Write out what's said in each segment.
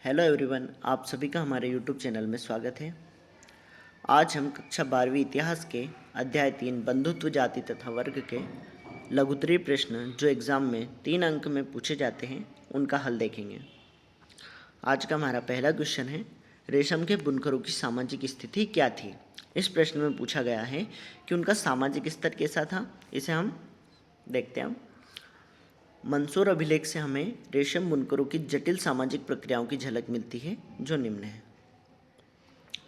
Hello everyone, आप सभी का हमारे यूट्यूब चैनल में स्वागत है। आज हम कक्षा 12वीं इतिहास के अध्याय 3 बंधुत्व जाति तथा वर्ग के लघुत्तरीय प्रश्न जो एग्ज़ाम में 3 अंक में पूछे जाते हैं उनका हल देखेंगे। आज का हमारा पहला क्वेश्चन है, रेशम के बुनकरों की सामाजिक स्थिति क्या थी। इस प्रश्न में पूछा गया है कि उनका सामाजिक स्तर कैसा था। इसे हम देखते हैं। मंसूर अभिलेख से हमें रेशम बुनकरों की जटिल सामाजिक प्रक्रियाओं की झलक मिलती है जो निम्न है।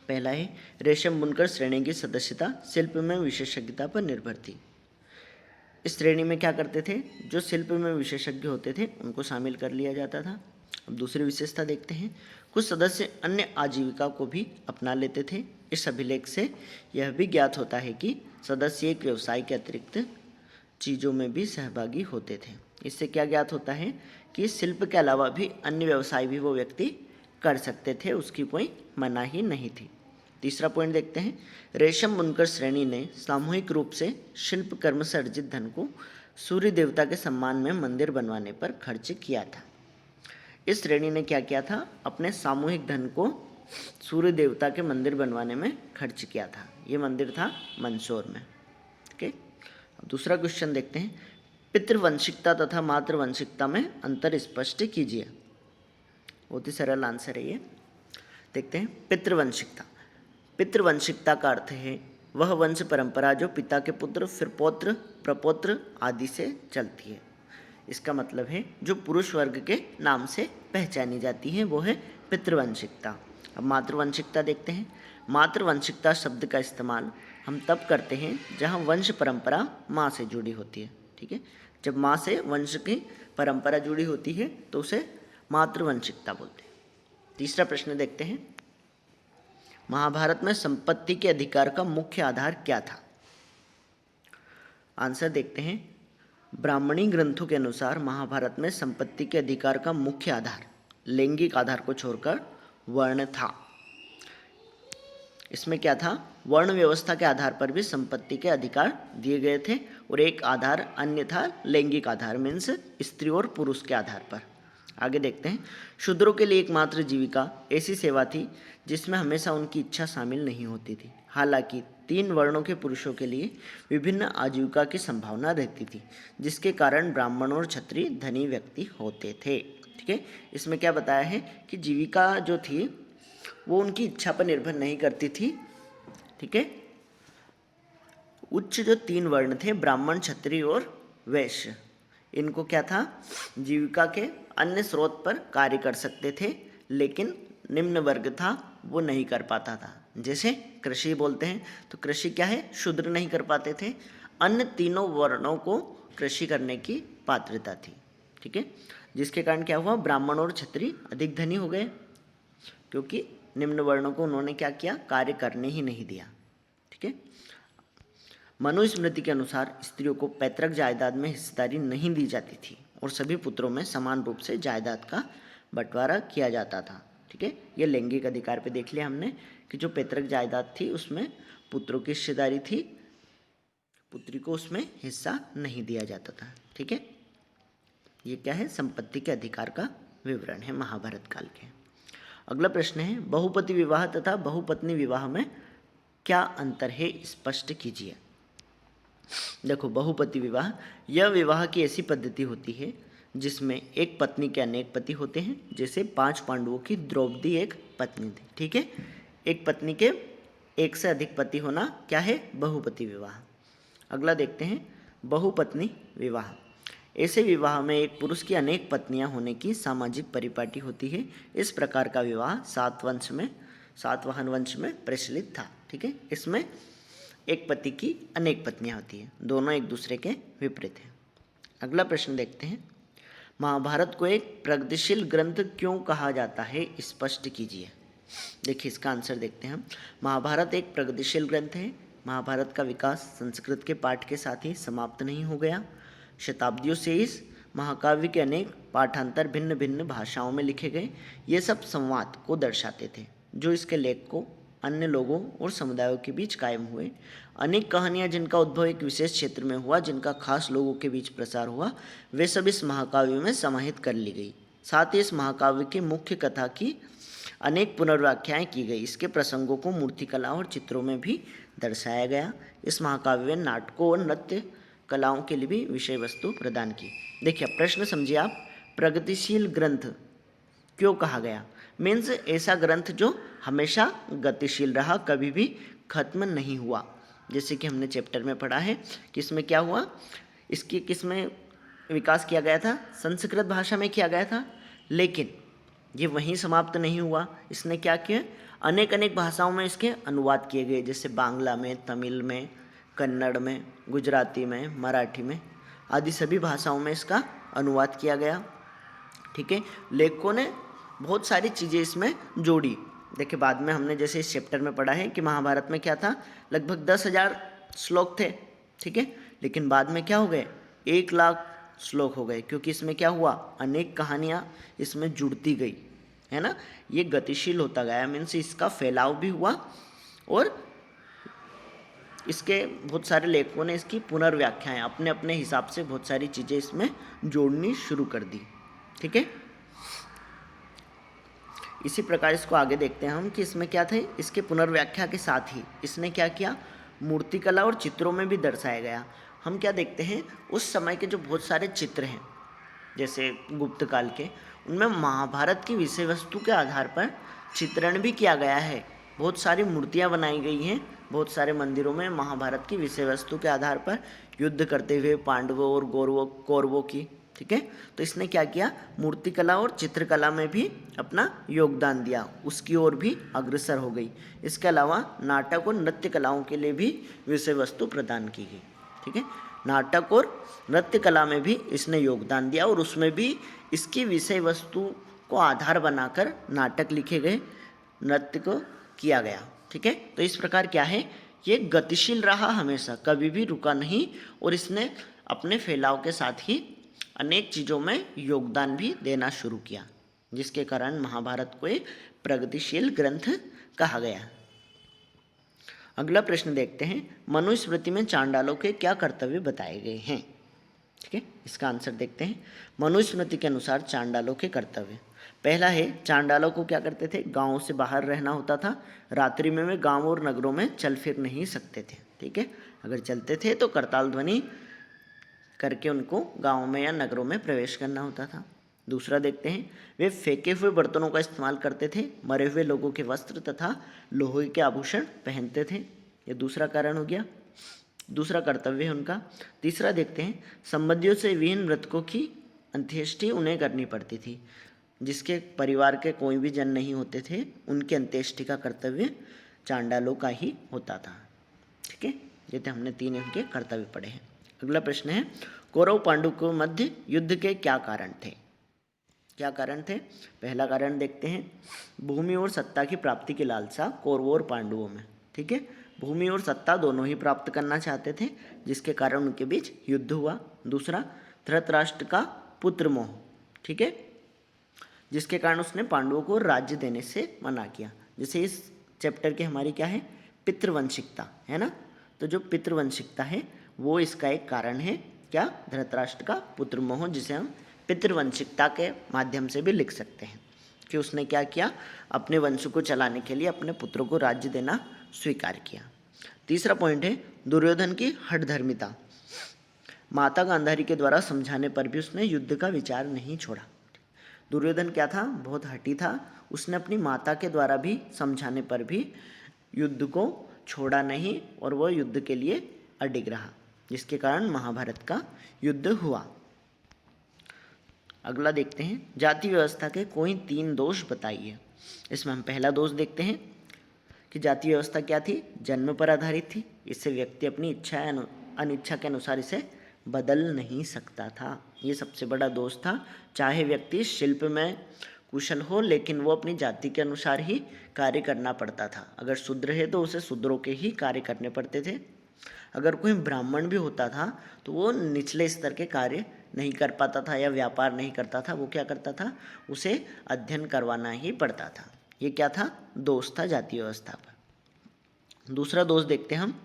पहला है, रेशम बुनकर श्रेणी की सदस्यता शिल्प में विशेषज्ञता पर निर्भर थी। इस श्रेणी में क्या करते थे, जो शिल्प में विशेषज्ञ होते थे उनको शामिल कर लिया जाता था। अब दूसरी विशेषता देखते हैं, कुछ सदस्य अन्य आजीविका को भी अपना लेते थे। इस अभिलेख से यह भी ज्ञात होता है कि सदस्य एक व्यवसाय के अतिरिक्त चीज़ों में भी सहभागी होते थे। इससे क्या ज्ञात होता है कि शिल्प के अलावा भी अन्य व्यवसाय भी वो व्यक्ति कर सकते थे, उसकी कोई मनाही नहीं थी। तीसरा पॉइंट देखते हैं, रेशम बुनकर श्रेणी ने सामूहिक रूप से शिल्प कर्म से अर्जित धन को सूर्य देवता के सम्मान में मंदिर बनवाने पर खर्च किया था। इस श्रेणी ने क्या किया था, अपने सामूहिक धन को सूर्य देवता के मंदिर बनवाने में खर्च किया था। ये मंदिर था मंदसौर में। ओके, दूसरा क्वेश्चन देखते हैं, पितृवंशिकता तथा मातृवंशिकता में अंतर स्पष्ट कीजिए। बहुत ही सरल आंसर है ये। देखते हैं, पितृवंशिकता। पितृवंशिकता का अर्थ है वह वंश परंपरा जो पिता के पुत्र फिर पौत्र प्रपौत्र आदि से चलती है। इसका मतलब है जो पुरुष वर्ग के नाम से पहचानी जाती है वो है पितृवंशिकता। अब मातृवंशिकता देखते हैं। मातृवंशिकता शब्द का इस्तेमाल हम तब करते हैं जहाँ वंश परंपरा माँ से जुड़ी होती है। ठीक है, जब माँ से वंश की परंपरा जुड़ी होती है तो उसे मातृवंशिकता बोलते हैं। तीसरा प्रश्न देखते हैं, महाभारत में संपत्ति के अधिकार का मुख्य आधार क्या था। आंसर देखते हैं, ब्राह्मणी ग्रंथों के अनुसार महाभारत में संपत्ति के अधिकार का मुख्य आधार लैंगिक आधार को छोड़कर वर्ण था। इसमें क्या था, वर्ण व्यवस्था के आधार पर भी संपत्ति के अधिकार दिए गए थे और एक आधार अन्य था लैंगिक आधार, मीन्स स्त्री और पुरुष के आधार पर। आगे देखते हैं, शूद्रों के लिए एकमात्र जीविका ऐसी सेवा थी जिसमें हमेशा उनकी इच्छा शामिल नहीं होती थी। हालांकि 3 वर्णों के पुरुषों के लिए विभिन्न आजीविका की संभावना रहती थी, जिसके कारण ब्राह्मण और क्षत्रिय धनी व्यक्ति होते थे। ठीक है, इसमें क्या बताया है कि जीविका जो थी वो उनकी इच्छा पर निर्भर नहीं करती थी। ठीक है, उच्च जो 3 वर्ण थे ब्राह्मण क्षत्रिय और वैश्य, इनको क्या था, जीविका के अन्य स्रोत पर कार्य कर सकते थे, लेकिन निम्न वर्ग था वो नहीं कर पाता था। जैसे कृषि बोलते हैं तो कृषि क्या है, शूद्र नहीं कर पाते थे। अन्य तीनों वर्णों को कृषि करने की पात्रता थी। ठीक है, जिसके कारण क्या हुआ, ब्राह्मण और क्षत्रिय अधिक धनी हो गए, क्योंकि निम्न वर्णों को उन्होंने क्या किया, कार्य करने ही नहीं दिया। ठीक है, मनुस्मृति के अनुसार स्त्रियों को पैतृक जायदाद में हिस्सेदारी नहीं दी जाती थी और सभी पुत्रों में समान रूप से जायदाद का बंटवारा किया जाता था। ठीक है, ये लैंगिक अधिकार पे देख लिया हमने कि जो पैतृक जायदाद थी उसमें पुत्रों की हिस्सेदारी थी, पुत्री को उसमें हिस्सा नहीं दिया जाता था। ठीक है, ये क्या है, संपत्ति के अधिकार का विवरण है महाभारत काल के। अगला प्रश्न है, बहुपति विवाह तथा बहुपत्नी विवाह में क्या अंतर है, स्पष्ट कीजिए। देखो, बहुपति विवाह यह विवाह की ऐसी पद्धति होती है जिसमें एक पत्नी के अनेक पति होते हैं। जैसे 5 पांडवों की द्रौपदी एक पत्नी थी। ठीक है, एक पत्नी के एक से अधिक पति होना क्या है, बहुपति विवाह। अगला देखते हैं, बहुपत्नी विवाह। ऐसे विवाह में एक पुरुष की अनेक पत्नियां होने की सामाजिक परिपाटी होती है। इस प्रकार का विवाह सातवाहन वंश में प्रचलित था। ठीक है, इसमें एक पति की अनेक पत्नियां होती हैं, दोनों एक दूसरे के विपरीत हैं। अगला प्रश्न देखते हैं, महाभारत को एक प्रगतिशील ग्रंथ क्यों कहा जाता है, स्पष्ट कीजिए। देखिए, इसका आंसर देखते हैं हम। महाभारत एक प्रगतिशील ग्रंथ है। महाभारत का विकास संस्कृत के पाठ के साथ ही समाप्त नहीं हो गया। शताब्दियों से इस महाकाव्य के अनेक पाठांतर भिन्न भिन्न भाषाओं में लिखे गए। ये सब संवाद को दर्शाते थे जो इसके लेख को अन्य लोगों और समुदायों के बीच कायम हुए। अनेक कहानियाँ जिनका उद्भव एक विशेष क्षेत्र में हुआ, जिनका खास लोगों के बीच प्रसार हुआ, वे सब इस महाकाव्य में समाहित कर ली गई। साथ ही इस महाकाव्य की मुख्य कथा की अनेक पुनर्व्याख्याएं की गई। इसके प्रसंगों को मूर्तिकला और चित्रों में भी दर्शाया गया। इस महाकाव्य में नाटकों और नृत्य कलाओं के लिए भी विषय वस्तु प्रदान की। देखिए प्रश्न समझिए आप, प्रगतिशील ग्रंथ क्यों कहा गया? मीन्स ऐसा ग्रंथ जो हमेशा गतिशील रहा, कभी भी खत्म नहीं हुआ। जैसे कि हमने चैप्टर में पढ़ा है कि इसमें क्या हुआ, इसकी किसमें विकास किया गया था? संस्कृत भाषा में किया गया था, लेकिन ये वहीं समाप्त नहीं हुआ। इसने क्या किया, अनेक अनेक भाषाओं में इसके अनुवाद किए गए, जैसे बांग्ला में, तमिल में, कन्नड़ में, गुजराती में, मराठी में आदि सभी भाषाओं में इसका अनुवाद किया गया। ठीक है, लेखकों ने बहुत सारी चीज़ें इसमें जोड़ी। देखिए बाद में हमने जैसे इस चैप्टर में पढ़ा है कि महाभारत में क्या था, लगभग 10,000 श्लोक थे। ठीक है, लेकिन बाद में क्या हो गए, 1,00,000 श्लोक हो गए, क्योंकि इसमें क्या हुआ, अनेक कहानियाँ इसमें जुड़ती गई, है ना। ये गतिशील होता गया, मीन्स इसका फैलाव भी हुआ और इसके बहुत सारे लेखकों ने इसकी पुनर्व्याख्याएं अपने अपने हिसाब से बहुत सारी चीज़ें इसमें जोड़नी शुरू कर दी। ठीक है, इसी प्रकार इसको आगे देखते हैं हम कि इसमें क्या थे, इसके पुनर्व्याख्या के साथ ही इसने क्या किया, मूर्तिकला और चित्रों में भी दर्शाया गया। हम क्या देखते हैं, उस समय के जो बहुत सारे चित्र हैं जैसे गुप्त काल के, उनमें महाभारत की विषय वस्तु के आधार पर चित्रण भी किया गया है। बहुत सारी मूर्तियां बनाई गई हैं, बहुत सारे मंदिरों में महाभारत की विषय वस्तु के आधार पर युद्ध करते हुए पांडवों और कौरवों की। ठीक है, तो इसने क्या किया, मूर्तिकला और चित्रकला में भी अपना योगदान दिया, उसकी ओर भी अग्रसर हो गई। इसके अलावा नाटक और नृत्य कलाओं के लिए भी विषय वस्तु प्रदान की गई। ठीक है, नाटक और नृत्य कला में भी इसने योगदान दिया और उसमें भी इसकी विषय वस्तु को आधार बनाकर नाटक लिखे गए, नृत्य को किया गया। ठीक है, तो इस प्रकार क्या है, ये गतिशील रहा, हमेशा कभी भी रुका नहीं, और इसने अपने फैलाव के साथ ही अनेक चीज़ों में योगदान भी देना शुरू किया, जिसके कारण महाभारत को एक प्रगतिशील ग्रंथ कहा गया। अगला प्रश्न देखते हैं, मनुस्मृति में चांडालों के क्या कर्तव्य बताए गए हैं? ठीक है, इसका आंसर देखते हैं। मनुस्मृति के अनुसार चांडालों के कर्तव्य, पहला है, चांडालों को क्या करते थे, गाँव से बाहर रहना होता था। रात्रि में वे गाँव और नगरों में चल फिर नहीं सकते थे। ठीक है, अगर चलते थे तो करताल ध्वनि करके उनको गाँव में या नगरों में प्रवेश करना होता था। दूसरा देखते हैं, वे फेंके हुए बर्तनों का इस्तेमाल करते थे, मरे हुए लोगों के वस्त्र तथा लोहे के आभूषण पहनते थे। ये दूसरा कारण हो गया, दूसरा कर्तव्य है उनका। तीसरा देखते हैं, संबंधियों से विहीन मृतकों की अंत्येष्टि उन्हें करनी पड़ती थी। जिसके परिवार के कोई भी जन नहीं होते थे, उनकी अंत्येष्टि का कर्तव्य चांडालों का ही होता था। ठीक है, ये तो हमने 3 इनके कर्तव्य पढ़े हैं। अगला प्रश्न है, कौरव पांडु के मध्य युद्ध के क्या कारण थे? क्या कारण थे? पहला कारण देखते हैं, भूमि और सत्ता की प्राप्ति की लालसा कौरवों और पांडवों में। ठीक है, भूमि और सत्ता दोनों ही प्राप्त करना चाहते थे, जिसके कारण उनके बीच युद्ध हुआ। दूसरा, धृतराष्ट्र का पुत्र मोह। ठीक है, जिसके कारण उसने पांडवों को राज्य देने से मना किया। जैसे इस चैप्टर के हमारी क्या है, पितृवंशिकता है ना, तो जो पितृवंशिकता है वो इसका एक कारण है। क्या? धृतराष्ट्र का पुत्र मोह, जिसे हम पितृवंशिकता के माध्यम से भी लिख सकते हैं कि उसने क्या किया, अपने वंश को चलाने के लिए अपने पुत्रों को राज्य देना स्वीकार किया। तीसरा पॉइंट है, दुर्योधन की हठधर्मिता। माता गांधारी के द्वारा समझाने पर भी उसने युद्ध का विचार नहीं छोड़ा। दुर्योधन क्या था, बहुत हठी था। उसने अपनी माता के द्वारा भी समझाने पर भी युद्ध को छोड़ा नहीं और वह युद्ध के लिए अडिग रहा, जिसके कारण महाभारत का युद्ध हुआ। अगला देखते हैं, जाति व्यवस्था के कोई 3 दोष बताइए। इसमें हम पहला दोष देखते हैं कि जाति व्यवस्था क्या थी, जन्म पर आधारित थी। इससे व्यक्ति अपनी इच्छा या अनिच्छा के अनुसार इसे बदल नहीं सकता था। ये सबसे बड़ा दोष था। चाहे व्यक्ति शिल्प में कुशल हो, लेकिन वो अपनी जाति के अनुसार ही कार्य करना पड़ता था। अगर शूद्र है तो उसे शूद्रों के ही कार्य करने पड़ते थे। अगर कोई ब्राह्मण भी होता था तो वो निचले स्तर के कार्य नहीं कर पाता था या व्यापार नहीं करता था। वो क्या करता था, उसे अध्ययन करवाना ही पड़ता था। ये क्या था, दोष था जाति व्यवस्था पर। दूसरा दोष देखते हैं हम,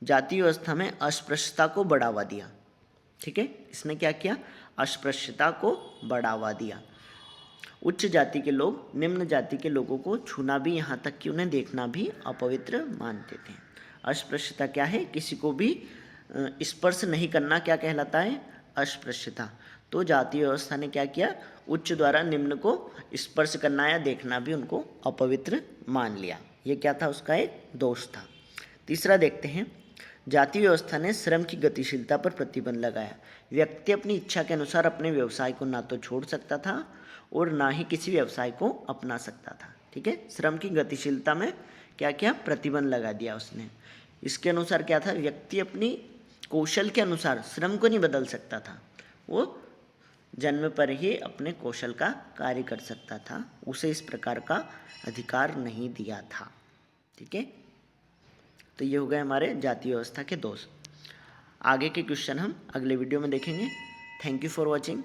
जाति व्यवस्था में अस्पृश्यता को बढ़ावा दिया। ठीक है, इसने क्या किया, अस्पृश्यता को बढ़ावा दिया। उच्च जाति के लोग निम्न जाति के लोगों को छूना भी, यहाँ तक कि उन्हें देखना भी अपवित्र मानते थे। अस्पृश्यता क्या है? किसी को भी स्पर्श नहीं करना क्या कहलाता है? अस्पृश्यता। तो जाति व्यवस्था ने क्या किया? उच्च द्वारा निम्न को स्पर्श करना या देखना भी उनको अपवित्र मान लिया। ये क्या था? उसका एक दोष था। तीसरा देखते हैं, जाति व्यवस्था ने श्रम की गतिशीलता पर प्रतिबंध लगाया। व्यक्ति अपनी इच्छा के अनुसार अपने व्यवसाय को ना तो छोड़ सकता था और ना ही किसी व्यवसाय को अपना सकता था। ठीक है, श्रम की गतिशीलता में क्या क्या प्रतिबंध लगा दिया उसने। इसके अनुसार क्या था? व्यक्ति अपनी कौशल के अनुसार श्रम को नहीं बदल सकता था, वो जन्म पर ही अपने कौशल का कार्य कर सकता था, उसे इस प्रकार का अधिकार नहीं दिया था। ठीक है, तो ये हो गए हमारे जाति व्यवस्था के दोष। आगे के क्वेश्चन हम अगले वीडियो में देखेंगे। Thank you for watching.